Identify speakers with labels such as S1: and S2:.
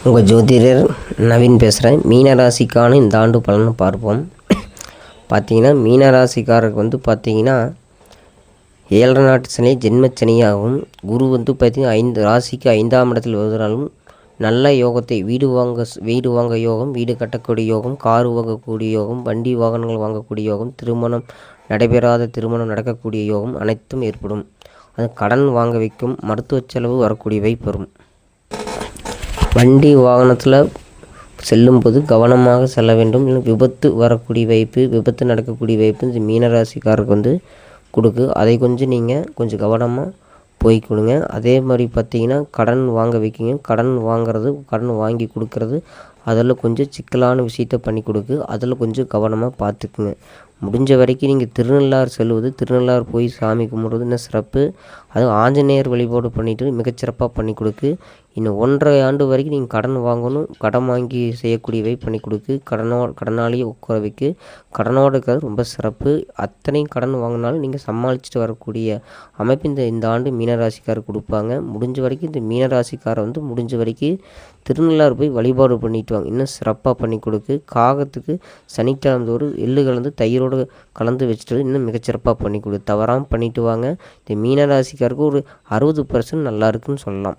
S1: உங்கள் ஜோதிடர் நவீன் பேசுகிறேன். மீனராசிக்கான இந்த ஆண்டு பலனை பார்ப்போம். பார்த்தீங்கன்னா மீனராசிக்காரருக்கு பார்த்தீங்கன்னா 7 நாட்டு சனி ஜென்மச்சனியாகவும், குரு பார்த்தீங்கன்னா 5 ராசிக்கு 5ஆம் இடத்தில் வருவதாலும் நல்ல யோகத்தை வீடு வாங்க யோகம், வீடு கட்டக்கூடிய யோகம், கார் வாங்கக்கூடிய யோகம், வண்டி வாகனங்கள் வாங்கக்கூடிய யோகம், திருமணம் நடைபெறாத திருமணம் நடக்கக்கூடிய யோகம் அனைத்தும் ஏற்படும். அது கடன் வாங்க வைக்கும், மருத்துவ செலவு வரக்கூடியவை பெறும். வண்டி வாகனத்தில் செல்லும்போது கவனமாக செல்ல வேண்டும். விபத்து வரக்கூடிய வாய்ப்பு, விபத்து நடக்கக்கூடிய வாய்ப்பு இந்த மீனராசிக்காரருக்கு கொடுக்கு. அதை நீங்கள் கவனமாக போய் கொடுங்க. அதே மாதிரி பார்த்தீங்கன்னா கடன் வாங்க வைக்கிங்க. கடன் வாங்கி கொடுக்கறது அதில் சிக்கலான விஷயத்தை பண்ணி கொடுக்கு. அதில் கவனமாக பார்த்துக்குங்க. முடிஞ்ச வரைக்கும் நீங்கள் திருநள்ளாறு செல்வது, திருநள்ளாறு போய் சாமி கும்பிட்றது இன்னும் சிறப்பு. அதுவும் ஆஞ்சநேயர் வழிபாடு பண்ணிவிட்டு மிகச்சிறப்பாக பண்ணி கொடுக்கு. இன்னும் 1.5 ஆண்டு வரைக்கும் நீங்கள் கடன் வாங்கணும். கடன் வாங்கி செய்யக்கூடியவை பண்ணி கொடுக்கு. கடனாளியை உட்கார வைக்கு. கடனோடு இருக்கிறது ரொம்ப சிறப்பு. அத்தனையும் கடன் வாங்கினாலும் நீங்கள் சமாளிச்சுட்டு வரக்கூடிய அமைப்பு இந்த ஆண்டு மீனராசிக்காரர் கொடுப்பாங்க. முடிஞ்ச வரைக்கும் இந்த மீனராசிக்காரை முடிஞ்ச வரைக்கும் திருநள்ளாறு போய் வழிபாடு பண்ணிட்டு வாங்க. இன்னும் சிறப்பாக பண்ணி கொடுக்கு. காகத்துக்கு சனிக்கிழமை ஒரு எள்ளு கலந்து தயிரோடு கலந்து வச்சுட்டு இன்னும் மிகச்சிறப்பாக பண்ணி கொடு. தவறாமல் பண்ணிட்டு வாங்க. இந்த மீனராசிக்காருக்கு ஒரு 60% நல்லா இருக்குன்னு சொல்லலாம்.